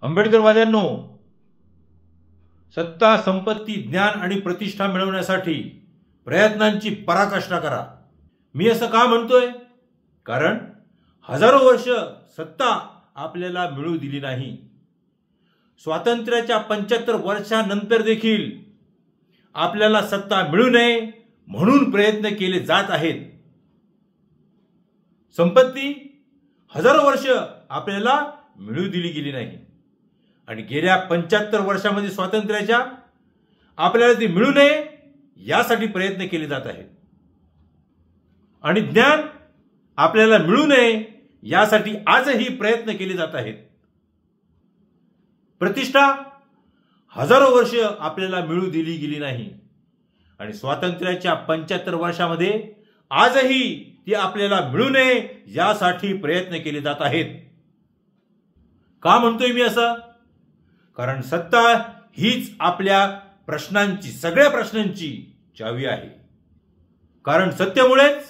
आंबेडकरवाद्यांनो, सत्ता, संपत्ती, ज्ञान आणि प्रतिष्ठा मिळवण्यासाठी प्रयत्नांची पराकाष्ठा करा. मी असं का म्हणतोय? कारण हजारो वर्ष सत्ता आपल्याला मिळू दिली नाही. स्वातंत्र्याच्या 75 वर्षानंतर देखील आपल्याला सत्ता मिळू नये म्हणून प्रयत्न केले जात आहेत. संपत्ती हजारो वर्ष आपल्याला मिळू दिली गेली नाही आणि गेल्या 75 वर्षामध्ये स्वातंत्र्याच्या आपल्याला ती मिळू नये यासाठी प्रयत्न केले जात आहेत. आणि ज्ञान आपल्याला मिळू नये यासाठी आजही प्रयत्न केले जात आहेत. प्रतिष्ठा हजारो वर्ष आपल्याला मिळू दिली गेली नाही आणि स्वातंत्र्याच्या 75 वर्षामध्ये आजही ती आपल्याला मिळू नये यासाठी प्रयत्न केले जात आहेत. का म्हणतोय मी असं? कारण सत्ता हीच आपल्या प्रश्नांची, सगळ्या प्रश्नांची चावी आहे. कारण सत्तेमुळेच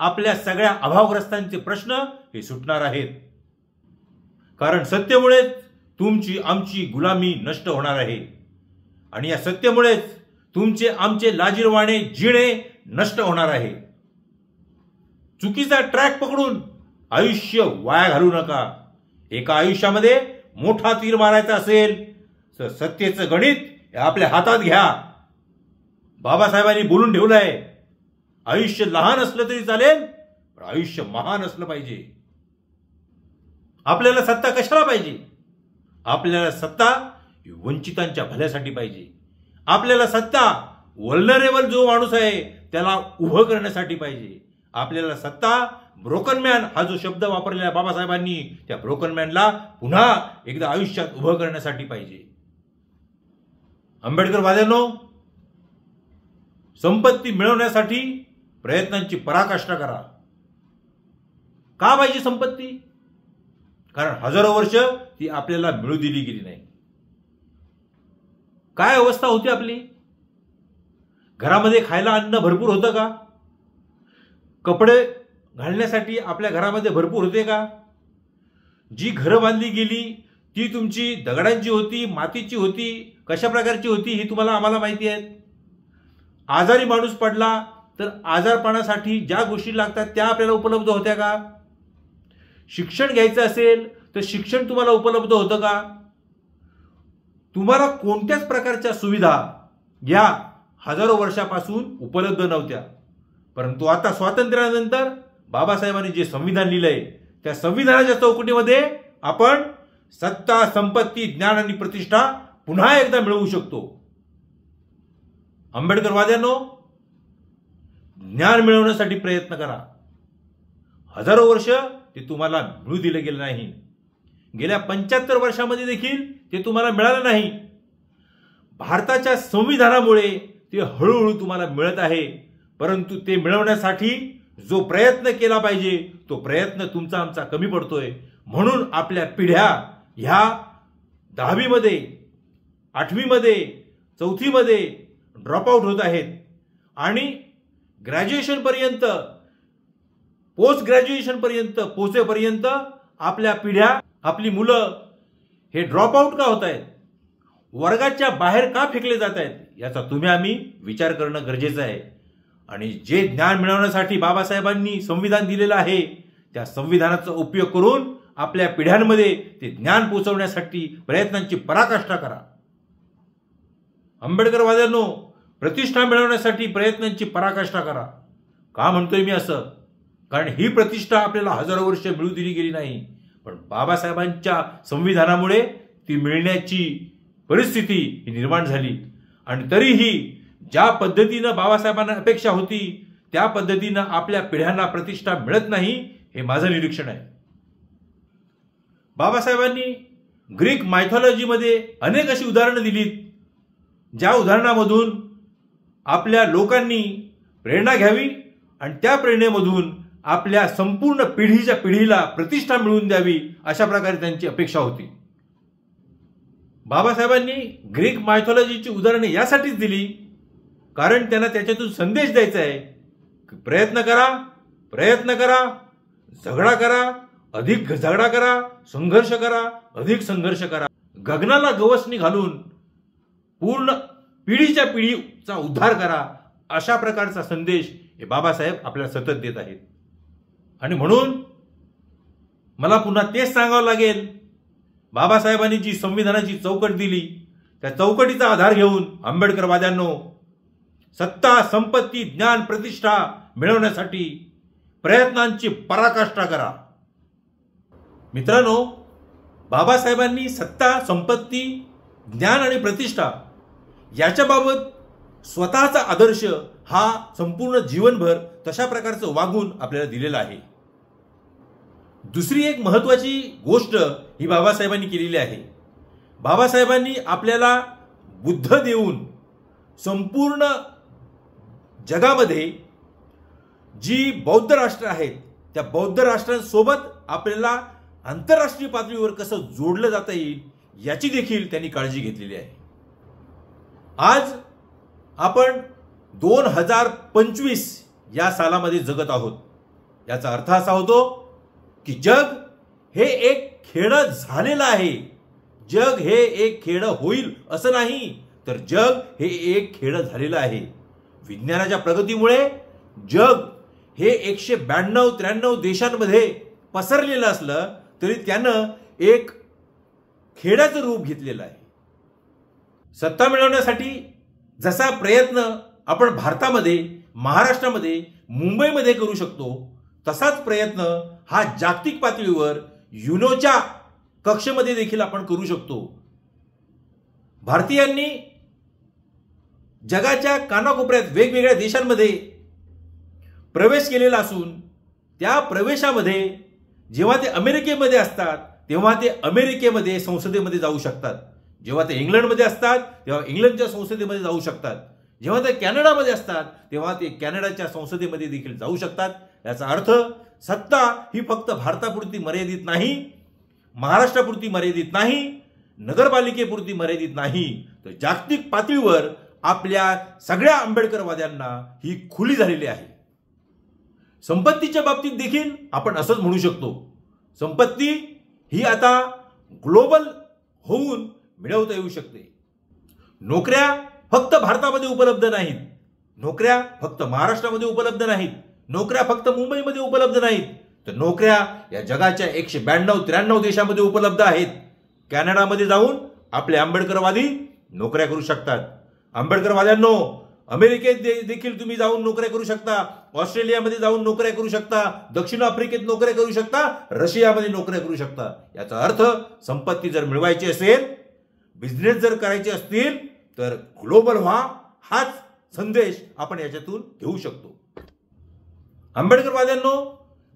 आपल्या सगळ्या अभावग्रस्तांचे प्रश्न हे सुटणार आहेत. कारण सत्तेमुळेच तुमची आमची गुलामी नष्ट होणार आहे आणि या सत्तेमुळेच तुमचे आमचे लाजिरवाणे जिणे नष्ट होणार आहे. चुकीचा ट्रॅक पकडून आयुष्य वाया घालू नका. एका आयुष्यामध्ये मोठा तीर मारायचा असेल तर सत्तेचं गणित आपल्या हातात घ्या. बाबासाहेबांनी बोलून ठेवलंय, आयुष्य लहान असलं तरी चालेल पण आयुष्य महान असलं पाहिजे. आपल्याला सत्ता कशाला पाहिजे? आपल्याला सत्ता वंचितांच्या भल्यासाठी पाहिजे. आपल्याला सत्ता वल्नरेबल जो माणूस आहे त्याला उभं करण्यासाठी पाहिजे. आपल्याला सत्ता ब्रोकन मॅन हा जो शब्द वापरलेला बाबासाहेबांनी त्या ब्रोकन मॅनला पुन्हा एकदा आयुष्यात उभं करण्यासाठी पाहिजे. आंबेडकरवाद्यांनो, संपत्ती मिळवण्यासाठी प्रयत्नांची पराकाष्ठा करा. का पाहिजे संपत्ती? कारण हजारो वर्ष ती आपल्याला मिळू दिली गेली नाही. काय अवस्था होती आपली? घरामध्ये खायला अन्न भरपूर होतं का? कपडे घालण्यासाठी आपल्या घरामध्ये भरपूर होते का? जी घरं बांधली गेली ती तुमची दगडांची होती, मातीची होती, कशा प्रकारची होती ही तुम्हाला आम्हाला माहिती आहे. आजारी माणूस पडला तर आजारपणासाठी ज्या गोष्टी लागतात त्या आपल्याला उपलब्ध होत्या का? शिक्षण घ्यायचं असेल तर शिक्षण तुम्हाला उपलब्ध होतं का? तुम्हाला कोणत्याच प्रकारच्या सुविधा या हजारो वर्षापासून उपलब्ध नव्हत्या. परंतु आता स्वातंत्र्यानंतर बाबासाहेबांनी जे संविधान लिहिलंय त्या संविधानाच्या चौकटीमध्ये आपण सत्ता, संपत्ती, ज्ञान आणि प्रतिष्ठा पुन्हा एकदा मिळवू शकतो. आंबेडकरवाद्यांनो, ज्ञान मिळवण्यासाठी प्रयत्न करा. हजारो वर्ष ते तुम्हाला मिळू दिलं गेलं नाही. गेल्या 75 वर्षामध्ये देखील ते तुम्हाला मिळालं नाही. भारताच्या संविधानामुळे ते हळूहळू तुम्हाला मिळत आहे. परंतु ते मिळवण्यासाठी जो प्रयत्न केला पाहिजे तो प्रयत्न तुमचा आमचा कमी पडतोय. म्हणून आपल्या पिढ्या ह्या 10वी मध्ये, 8वी मध्ये, 4थी मध्ये ड्रॉपआउट होत आहेत आणि ग्रॅज्युएशन पर्यंत, पोस्ट ग्रॅज्युएशन पर्यंत पोहोचेपर्यंत आपल्या पिढ्या, आपली मुलं हे ड्रॉपआउट का होत आहेत? वर्गाच्या बाहेर का फेकले जात आहेत? याचा तुम्ही आम्ही विचार करणं गरजेचं आहे. आणि जे ज्ञान मिळवण्यासाठी बाबासाहेबांनी संविधान दिलेलं आहे त्या संविधानाचा उपयोग करून आपल्या पिढ्यांमध्ये ते ज्ञान पोहोचवण्यासाठी प्रयत्नांची पराकाष्ठा करा. आंबेडकरवाद्यांनो, प्रतिष्ठा मिळवण्यासाठी प्रयत्नांची पराकाष्ठा करा. का म्हणतोय मी असं? कारण ही प्रतिष्ठा आपल्याला हजारो वर्ष मिळू दिली गेली नाही, पण बाबासाहेबांच्या संविधानामुळे ती मिळण्याची परिस्थिती निर्माण झाली. आणि तरीही ज्या पद्धतीनं बाबासाहेबांना अपेक्षा होती त्या पद्धतीनं आपल्या पिढ्यांना प्रतिष्ठा मिळत नाही, हे माझं निरीक्षण आहे. बाबासाहेबांनी ग्रीक मायथॉलॉजीमध्ये अनेक अशी उदाहरणं दिलीत ज्या उदाहरणामधून आपल्या लोकांनी प्रेरणा घ्यावी आणि त्या प्रेरणेमधून आपल्या संपूर्ण पिढीच्या पिढीला प्रतिष्ठा मिळवून द्यावी अशा प्रकारे त्यांची अपेक्षा होती. बाबासाहेबांनी ग्रीक मायथॉलॉजीची उदाहरणे यासाठीच दिली कारण त्यांना त्याच्यातून संदेश द्यायचा आहे. प्रयत्न करा, प्रयत्न करा, झगडा करा, अधिक झगडा करा, संघर्ष करा, अधिक संघर्ष करा. गगनाला गवसणी घालून पूर्ण पिढीच्या पिढीचा उद्धार करा, अशा प्रकारचा संदेश हे बाबासाहेब आपल्याला सतत देत आहेत. आणि म्हणून मला पुन्हा तेच सांगावं लागेल, बाबासाहेबांनी जी संविधानाची चौकट दिली त्या चौकटीचा आधार घेऊन आंबेडकरवाद्यांनो, सत्ता, संपत्ती, ज्ञान, प्रतिष्ठा मिळवण्यासाठी प्रयत्नांची पराकाष्ठा करा. मित्रांनो, बाबासाहेबांनी सत्ता, संपत्ती, ज्ञान आणि प्रतिष्ठा याच्याबाबत स्वतःचा आदर्श हा संपूर्ण जीवनभर तशा प्रकारचं वागून आपल्याला दिलेला आहे. दुसरी एक महत्वाची गोष्ट ही बाबासाहेबांनी केलेली आहे. बाबासाहेबांनी आपल्याला बुद्ध देऊन संपूर्ण जगामध्ये जी बौद्ध राष्ट्र आहेत त्या बौद्ध राष्ट्रांसोबत आपल्याला आंतरराष्ट्रीय पातळीवर कसं जोडलं जाता येईल याची देखील त्यांनी काळजी घेतलेली आहे. आज आपण 2025 या सालामध्ये जगत आहोत. याचा अर्थ असा होतो की जग हे एक खेडं झालेलं आहे. जग हे एक खेडं होईल असं नाही, तर जग हे एक खेडं झालेलं आहे. विज्ञानाच्या प्रगतीमुळे जग हे 192-93 देशांमध्ये पसरलेलं असलं तरी त्यानं एक खेड्याचं रूप घेतलेलं आहे. सत्ता मिळवण्यासाठी जसा प्रयत्न आपण भारतामध्ये, महाराष्ट्रामध्ये, मुंबईमध्ये करू शकतो, तसाच प्रयत्न हा जागतिक पातळीवर युनोच्या कक्षेमध्ये देखील आपण करू शकतो. भारतीयांनी जगाच्या कानाकोपऱ्यात वेगवेगळ्या देशांमध्ये प्रवेश केलेला असून त्या प्रवेशामध्ये जेव्हा ते अमेरिकेमध्ये असतात तेव्हा ते अमेरिकेमध्ये संसदेमध्ये जाऊ शकतात. जेव्हा ते इंग्लंडमध्ये असतात तेव्हा इंग्लंडच्या संसदेमध्ये जाऊ शकतात. जेव्हा ते कॅनडामध्ये असतात तेव्हा ते कॅनडाच्या संसदेमध्ये देखील जाऊ शकतात. याचा अर्थ सत्ता ही फक्त भारतापुरती मर्यादित नाही, महाराष्ट्रापुरती मर्यादित नाही, नगरपालिकेपुरती मर्यादित नाही, तर जागतिक पातळीवर आपल्या सगळ्या आंबेडकरवाद्यांना ही खुली झालेली आहे. संपत्तीच्या बाबतीत देखील आपण असंच म्हणू शकतो. संपत्ती ही आता ग्लोबल होऊन मिळवता येऊ शकते. नोकऱ्या फक्त भारतामध्ये उपलब्ध नाहीत, नोकऱ्या फक्त महाराष्ट्रामध्ये उपलब्ध नाहीत, नोकऱ्या फक्त मुंबईमध्ये उपलब्ध नाहीत, तर नोकऱ्या या जगाच्या 192-93 देशांमध्ये उपलब्ध आहेत. कॅनडामध्ये जाऊन आपले आंबेडकरवादी नोकऱ्या करू शकतात. आंबेडकरवाद्यांनो, अमेरिकेत देखील तुम्ही जाऊन नोकऱ्या करू शकता, ऑस्ट्रेलियामध्ये जाऊन नोकऱ्या करू शकता, दक्षिण आफ्रिकेत नोकऱ्या करू शकता, रशियामध्ये नोकऱ्या करू शकता. याचा अर्थ संपत्ती जर मिळवायची असेल, बिझनेस जर करायचे असतील, तर ग्लोबल व्हा, हाच संदेश आपण याच्यातून घेऊ शकतो. आंबेडकरवाद्यांनो,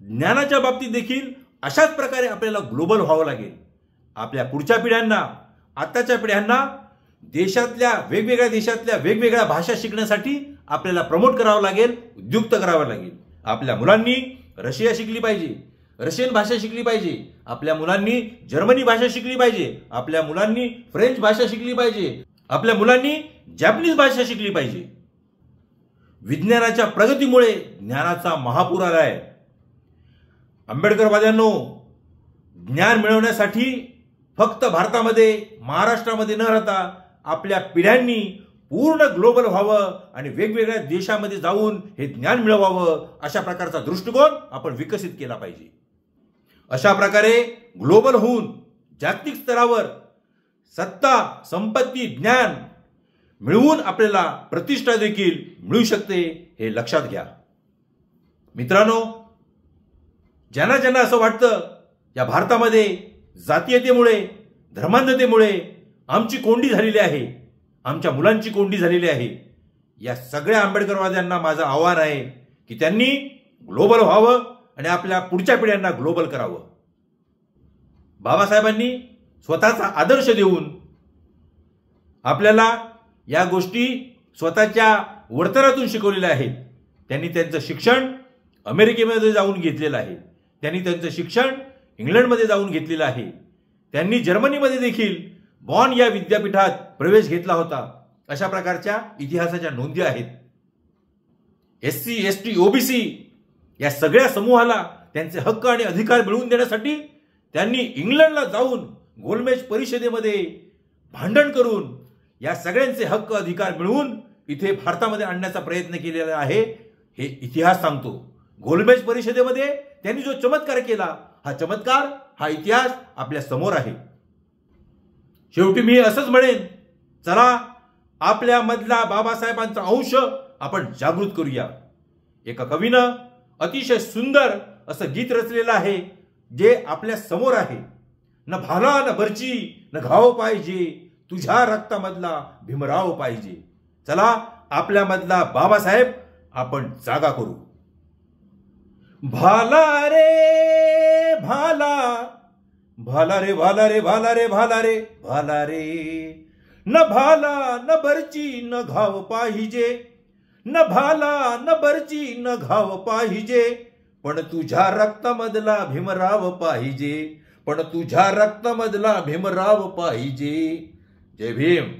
ज्ञानाच्या बाबतीत देखील अशाच प्रकारे आपल्याला ग्लोबल व्हावं लागेल. आपल्या पुढच्या पिढ्यांना, आताच्या पिढ्यांना वेगवेगळ्या देशातल्या वेगवेगळ्या भाषा शिकण्यासाठी आपल्याला प्रमोट करावं लागेल, उद्युक्त करावं लागेल. आपल्या मुलांनी रशिया शिकली पाहिजे, रशियन भाषा शिकली पाहिजे. आपल्या मुलांनी जर्मनी भाषा शिकली पाहिजे. आपल्या मुलांनी फ्रेंच भाषा शिकली पाहिजे. आपल्या मुलांनी जॅपनीज भाषा शिकली पाहिजे. विज्ञानाच्या प्रगतीमुळे ज्ञानाचा महापूर आलाय. आंबेडकरवाद्यांनो, ज्ञान मिळवण्यासाठी फक्त भारतामध्ये, महाराष्ट्रामध्ये न राहता आपल्या पिढ्यांनी पूर्ण ग्लोबल व्हावं आणि वेगवेगळ्या देशामध्ये जाऊन हे ज्ञान मिळवावं, अशा प्रकारचा दृष्टिकोन आपण विकसित केला पाहिजे. अशा प्रकारे ग्लोबल होऊन जागतिक स्तरावर सत्ता, संपत्ती, ज्ञान मिळवून आपल्याला प्रतिष्ठा देखील मिळू शकते, हे लक्षात घ्या. मित्रांनो, ज्यांना ज्यांना असं वाटतं या भारतामध्ये जातीयतेमुळे, धर्मांधतेमुळे आमची कोंडी झालेली आहे, आमच्या मुलांची कोंडी झालेली आहे, या सगळ्या आंबेडकरवाद्यांना माझं आव्हान आहे की त्यांनी ग्लोबल व्हावं आणि आपल्या पुढच्या पिढ्यांना ग्लोबल करावं. बाबासाहेबांनी स्वतःचा आदर्श देऊन आपल्याला या गोष्टी स्वतःच्या वर्तनातून शिकवलेल्या आहेत. त्यांनी त्यांचं शिक्षण अमेरिकेमध्ये जाऊन घेतलेलं आहे. त्यांनी त्यांचं शिक्षण इंग्लंडमध्ये जाऊन घेतलेलं आहे. त्यांनी जर्मनीमध्ये देखील बॉन या विद्यापीठात प्रवेश घेतला होता. अशा प्रकारच्या इतिहासाच्या नोंदी आहेत. SC, ST, OBC या सगळ्या समूहाला त्यांचे हक्क आणि अधिकार मिळवून देण्यासाठी त्यांनी इंग्लंडला जाऊन गोलमेज परिषदेमध्ये भांडण करून या सगळ्यांचे हक्क अधिकार मिळवून इथे भारतामध्ये आणण्याचा प्रयत्न केलेला आहे, हे इतिहास सांगतो. गोलमेज परिषदेमध्ये त्यांनी जो चमत्कार केला, हा चमत्कार, हा इतिहास आपल्या समोर आहे. शेवटी मी असंच म्हणेन, चला आपल्या मधला बाबासाहेबांचा अंश आपण जागृत करूया. एका कवीनं अतिशय सुंदर असं गीत रचलेलं आहे, जे आपल्या समोर आहे. न भाला न बर्ची न घाव पाहिजे, तुझ्या रक्तामधला भीमराव पाहिजे. चला आपल्यामधला बाबासाहेब आपण जागा करू. भाला रे भाला, भाला रे भाला रे भाला रे भाला रे भाला रे, न भाला न बर्ची न घाव पाहिजे, न भाला न बर्ची न घाव पाहिजे, पण तुझ्या रक्तामधला भीमराव पाहिजे, पण तुझ्या रक्तामधला भीमराव पाहिजे. जय भीम.